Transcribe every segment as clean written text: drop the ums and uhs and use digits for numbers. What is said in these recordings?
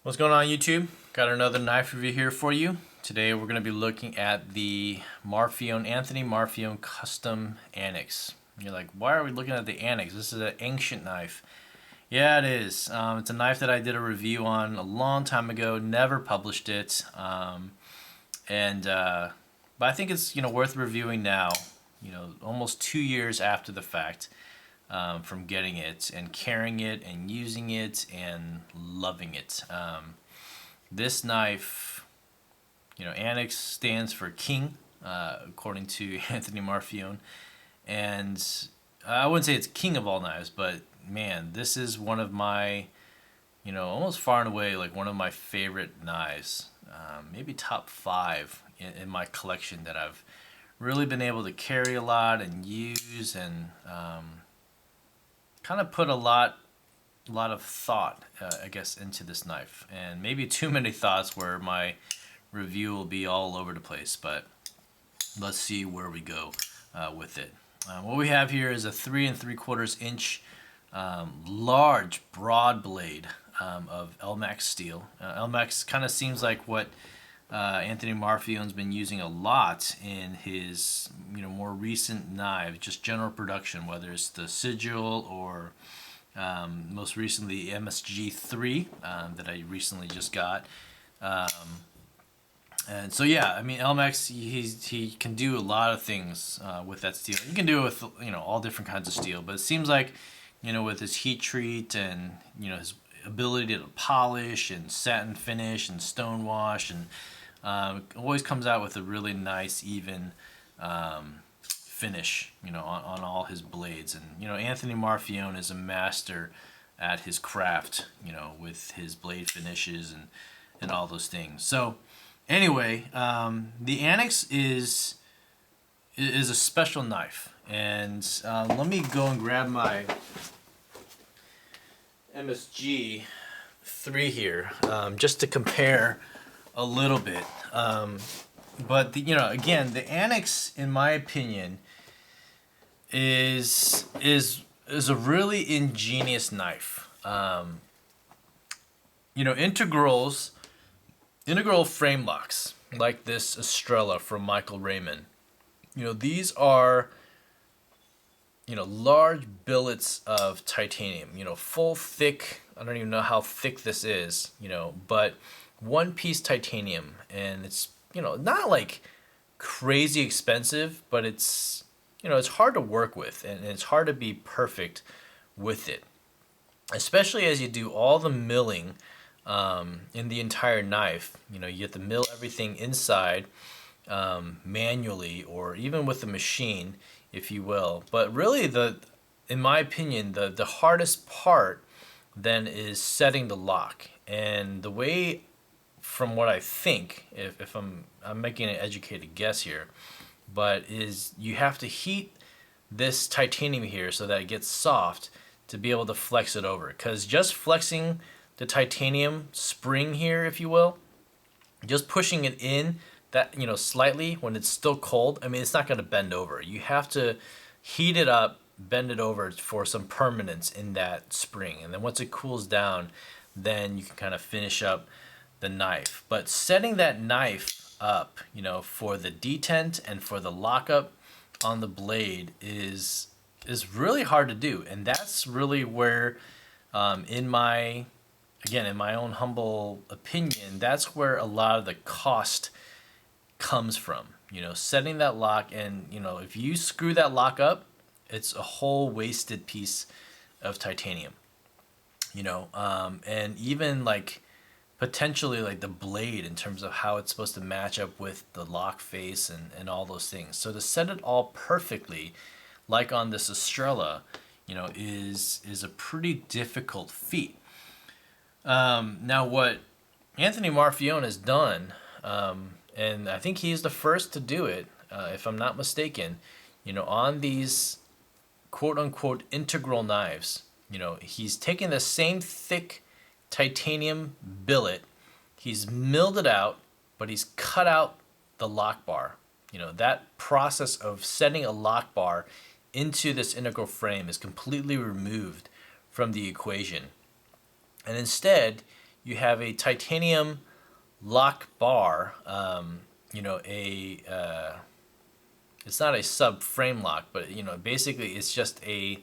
What's going on, YouTube? Got another knife review here for you. Today we're going to be looking at the Anthony Marfione Custom Anax. You're like, why are we looking at the Anax? This is an ancient knife. Yeah, it is. It's a knife that I did a review on a long time ago. Never published it, but I think it's worth reviewing now. Almost 2 years after the fact. From getting it and carrying it and using it and loving it. This knife, Anax stands for king, according to Anthony Marfione. And I wouldn't say it's king of all knives, but man, this is one of my, almost far and away, like one of my favorite knives. Maybe top 5 in my collection that I've really been able to carry a lot and use and kind of put a lot of thought, I guess, into this knife, and maybe too many thoughts where my review will be all over the place. But let's see where we go with it. What we have here is a 3 3/4 inch large broad blade of Elmax steel. Elmax kind of seems like what Anthony Marfione's been using a lot in his more recent knives, just general production, whether it's the Sigil or most recently MSG3 that I recently just got. And so yeah, I mean, Elmax, he can do a lot of things with that steel. You can do it with all different kinds of steel, but it seems like with his heat treat and his ability to polish and satin finish and stone wash, and always comes out with a really nice even finish on all his blades. And Anthony Marfione is a master at his craft, with his blade finishes and all those things. So anyway, the Anax is a special knife, and let me go and grab my MSG 3 here, just to compare a little bit. But again, the Anax, in my opinion, is a really ingenious knife. Integral frame locks like this Estrella from Michael Raymond. These are large billets of titanium. Full thick. I don't even know how thick this is. But one piece titanium, and it's not like crazy expensive, but it's it's hard to work with, and it's hard to be perfect with it, especially as you do all the milling in the entire knife. You have to mill everything inside manually, or even with the machine, if you will. But really, in my opinion, the hardest part then is setting the lock. And the way, from what I think, if I'm making an educated guess here, but is you have to heat this titanium here so that it gets soft to be able to flex it over. Because just flexing the titanium spring here, if you will, just pushing it in that slightly when it's still cold, I mean, it's not going to bend over. You have to heat it up, bend it over for some permanence in that spring, and then once it cools down, then you can kind of finish up the knife. But setting that knife up, for the detent and for the lockup on the blade is really hard to do. And that's really where, in my own humble opinion, that's where a lot of the cost comes from. Setting that lock, and if you screw that lock up, it's a whole wasted piece of titanium. And even like potentially like the blade, in terms of how it's supposed to match up with the lock face and all those things. So to set it all perfectly, like on this Estrella, is a pretty difficult feat. Now what Anthony Marfione has done, and I think he's the first to do it, if I'm not mistaken, on these quote unquote integral knives, he's taken the same thick titanium billet, he's milled it out, but he's cut out the lock bar. That process of setting a lock bar into this integral frame is completely removed from the equation. And instead, you have a titanium lock bar. It's not a sub frame lock, but basically it's just an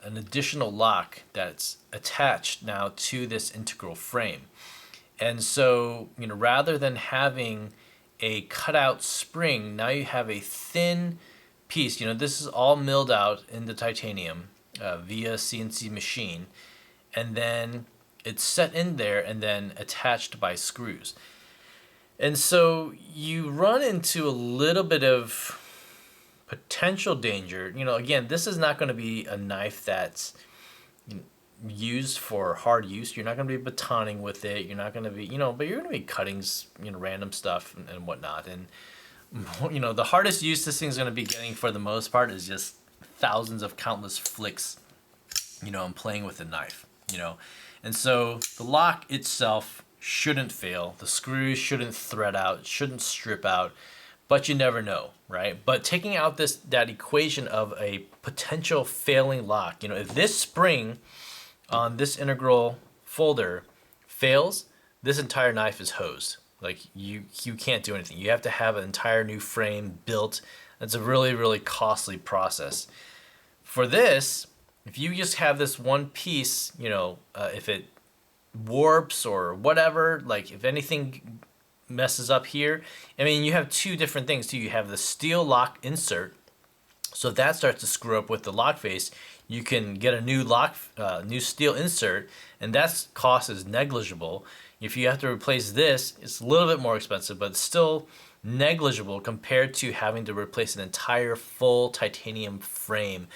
additional lock that's attached now to this integral frame. And so, rather than having a cutout spring, now you have a thin piece. This is all milled out in the titanium via CNC machine, and then it's set in there and then attached by screws. And so you run into a little bit of potential danger. Again, this is not going to be a knife that's used for hard use. You're not going to be batoning with it. You're not going to be, but you're going to be cutting, random stuff and whatnot. And, the hardest use this thing's going to be getting for the most part is just thousands of countless flicks, and playing with the knife, And so the lock itself shouldn't fail. The screws shouldn't thread out, shouldn't strip out, but you never know, right? But taking out that equation of a potential failing lock, if this spring on this integral folder fails, this entire knife is hosed. Like you can't do anything. You have to have an entire new frame built. That's a really, really costly process. For this, if you just have this one piece, if it warps or whatever, like if anything messes up here, you have two different things too. You have the steel lock insert, so if that starts to screw up with the lock face, you can get a new steel insert, and that cost is negligible. If you have to replace this, it's a little bit more expensive, but it's still negligible compared to having to replace an entire full titanium frame,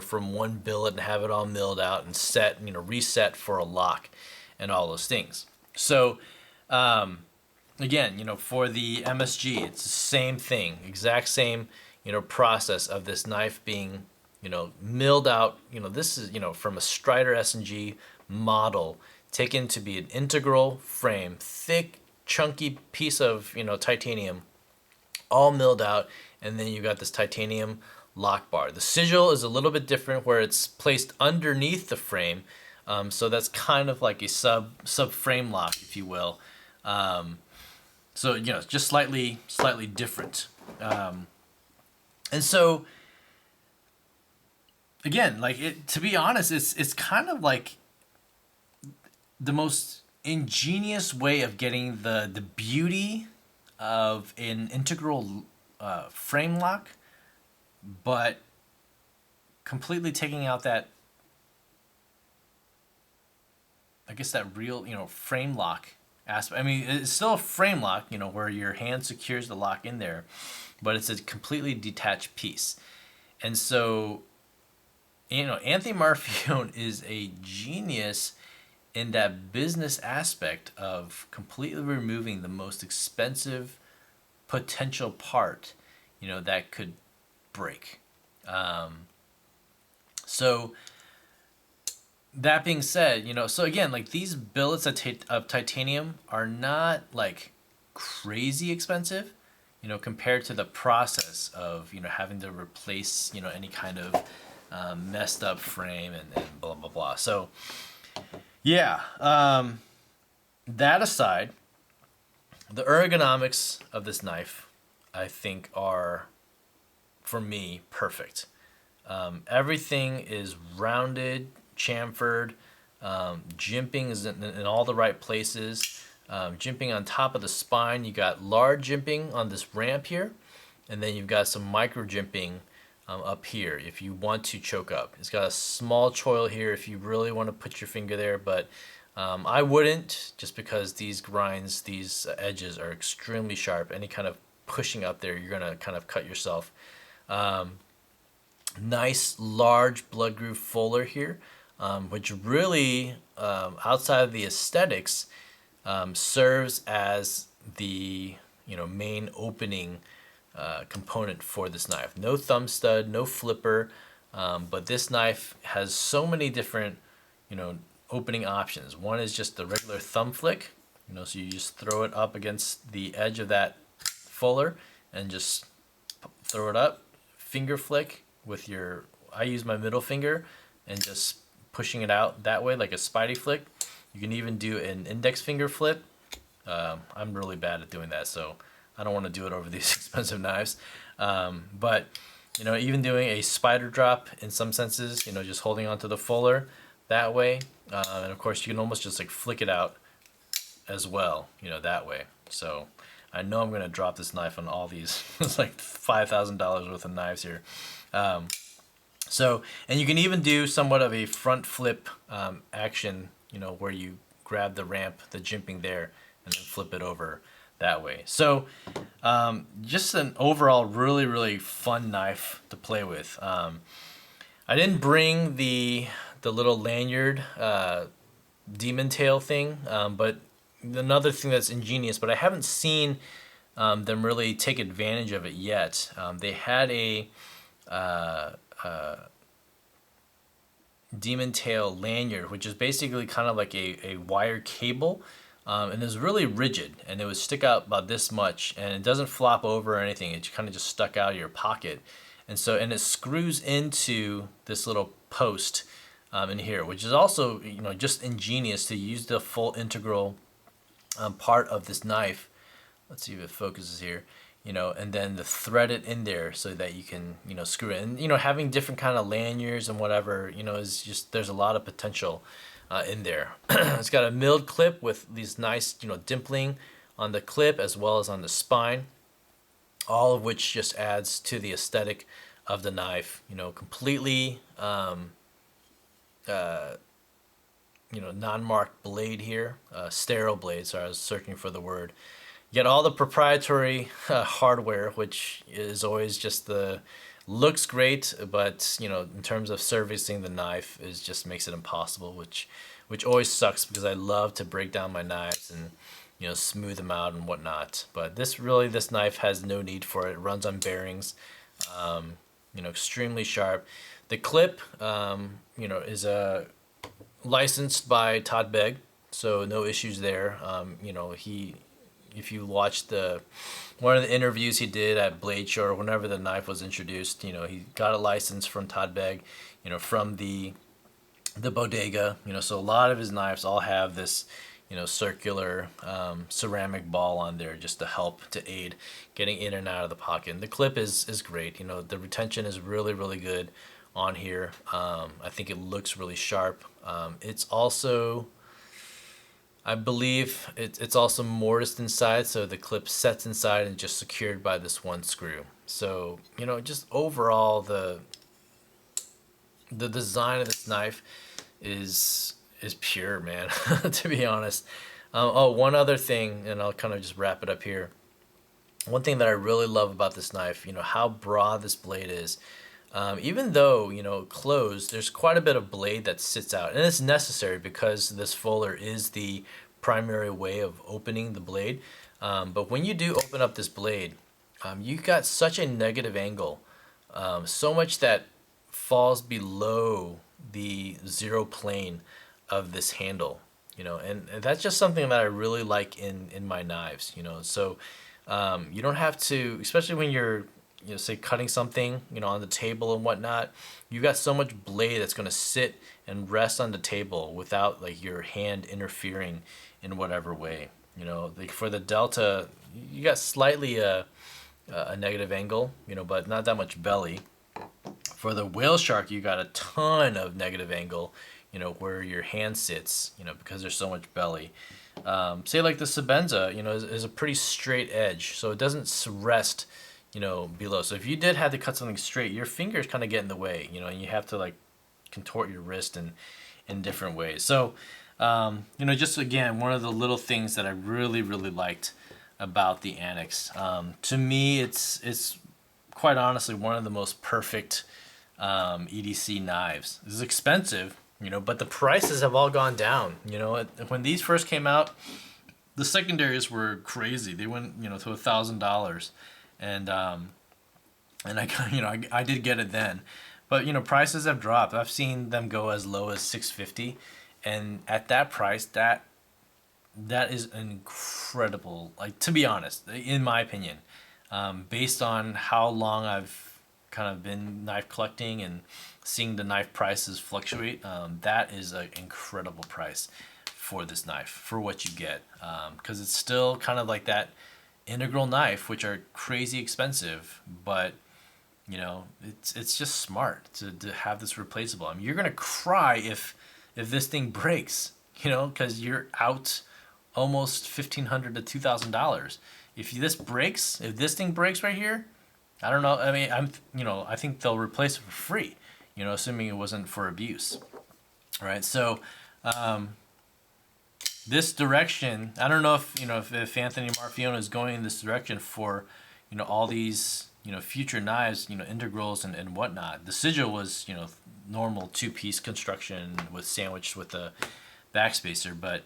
from one billet and have it all milled out and set, reset for a lock and all those things. So, again, for the MSG, it's the same thing, exact same, process of this knife being, milled out. This is, from a Strider S&G model, taken to be an integral frame, thick, chunky piece of, titanium, all milled out, and then you got this titanium lock bar. The sigil is a little bit different, where it's placed underneath the frame, so that's kind of like a sub frame lock, if you will. So it's just slightly different. And so again, to be honest, it's kind of like the most ingenious way of getting the beauty of an integral frame lock, but completely taking out that, I guess, that real, frame lock aspect. It's still a frame lock, where your hand secures the lock in there, but it's a completely detached piece. And so, Anthony Marfione is a genius in that business aspect of completely removing the most expensive potential part, that could break. So that being said, so again, these billets of titanium are not crazy expensive, compared to the process of, having to replace, any kind of messed up frame and blah, blah, blah. So yeah, that aside, the ergonomics of this knife, I think, are, for me, perfect. Everything is rounded, chamfered, jimping is in all the right places. Jimping on top of the spine, you got large jimping on this ramp here, and then you've got some micro jimping up here if you want to choke up. It's got a small choil here if you really want to put your finger there, but I wouldn't, just because these grinds, these edges are extremely sharp. Any kind of pushing up there, you're gonna kind of cut yourself. Nice large blood groove fuller here, which really, outside of the aesthetics, serves as the main opening component for this knife. No thumb stud, no flipper, but this knife has so many different opening options. One is just the regular thumb flick, so you just throw it up against the edge of that fuller and just throw it up. Finger flick with I use my middle finger and just pushing it out that way like a Spidey flick. You can even do an index finger flip. I'm really bad at doing that, so I don't want to do it over these expensive knives. But you know, even doing a spider drop in some senses, you know, just holding onto the fuller that way, and of course you can almost just like flick it out as well, you know, that way. So I know I'm gonna drop this knife on all these. It's like $5,000 worth of knives here. So, and you can even do somewhat of a front flip action, you know, where you grab the ramp, the jimping there, and then flip it over that way. So, just an overall really, really fun knife to play with. I didn't bring the little lanyard demon tail thing, but another thing that's ingenious, but I haven't seen them really take advantage of it yet. They had a demon tail lanyard, which is basically kind of like a wire cable, and it's really rigid, and it would stick out about this much, and it doesn't flop over or anything. It kind of just stuck out of your pocket, and it screws into this little post in here, which is also, you know, just ingenious to use the full integral part of this knife. Let's see if it focuses here, you know, and then to thread it in there so that you can, you know, screw it. And, you know, having different kind of lanyards and whatever, you know, is just, there's a lot of potential in there. It's got a milled clip with these nice, you know, dimpling on the clip as well as on the spine, all of which just adds to the aesthetic of the knife, you know, completely, you know, non-marked blade here, sterile blade, so I was searching for the word. You get all the proprietary hardware, which is always just looks great, but you know, in terms of servicing the knife, is just makes it impossible, which always sucks because I love to break down my knives and, you know, smooth them out and whatnot. But this knife has no need for it. It runs on bearings, you know, extremely sharp. The clip, you know, is licensed by Todd Begg, so no issues there. You know, if you watched one of the interviews he did at Blade Show or whenever the knife was introduced, you know, he got a license from Todd Begg, you know, from the bodega, you know, so a lot of his knives all have this, you know, circular ceramic ball on there just to aid getting in and out of the pocket. And the clip is great. You know, the retention is really, really good on here. I think it looks really sharp. It's also, I believe it's also mortised inside, so the clip sets inside and just secured by this one screw. So, you know, just overall the design of this knife is pure, man, to be honest. Oh, one other thing, and I'll kind of just wrap it up here. One thing that I really love about this knife, you know, how broad this blade is. Even though, you know, closed, there's quite a bit of blade that sits out, and it's necessary because this fuller is the primary way of opening the blade. But when you do open up this blade, you got such a negative angle, so much that falls below the zero plane of this handle, you know, and that's just something that I really like in my knives, you know. So you don't have to, especially when you're, you know, say cutting something, you know, on the table and whatnot, you've got so much blade that's going to sit and rest on the table without like your hand interfering in whatever way, you know. Like for the Delta, you got slightly a negative angle, you know, but not that much belly. For the Whale Shark, you got a ton of negative angle, you know, where your hand sits, you know, because there's so much belly. Say like the Sebenza, you know, is a pretty straight edge, so it doesn't rest, you know, below. So if you did have to cut something straight, your fingers kind of get in the way, you know, and you have to like contort your wrist in different ways. So, you know, just again, one of the little things that I really, really liked about the Anax. To me, it's quite honestly one of the most perfect EDC knives. This is expensive, you know, but the prices have all gone down. You know, when these first came out, the secondaries were crazy. They went, you know, to $1,000, and I, you know, I did get it then, but you know, prices have dropped. I've seen them go as low as $650, and at that price, that is incredible. Like, to be honest, in my opinion, based on how long I've kind of been knife collecting and seeing the knife prices fluctuate, that is an incredible price for this knife, for what you get, because it's still kind of like that integral knife, which are crazy expensive, but you know, it's just smart to have this replaceable. I mean, you're gonna cry if this thing breaks, you know, because you're out almost $1,500 to $2,000. If this breaks, if this thing breaks right here, I don't know. I mean, I think they'll replace it for free, you know, assuming it wasn't for abuse, right? So, this direction, I don't know if, you know, if Anthony Marfione is going in this direction for, you know, all these, you know, future knives, you know, integrals and whatnot. The sigil was, you know, normal 2-piece construction with sandwiched with the backspacer, but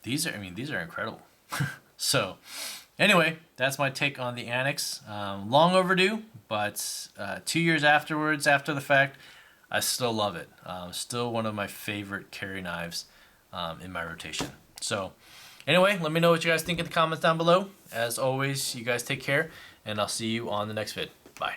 these are incredible. So anyway, that's my take on the Anax. Long overdue, but 2 years afterwards, after the fact, I still love it. Still one of my favorite carry knives in my rotation. So anyway, let me know what you guys think in the comments down below. As always, you guys take care, and I'll see you on the next vid. Bye.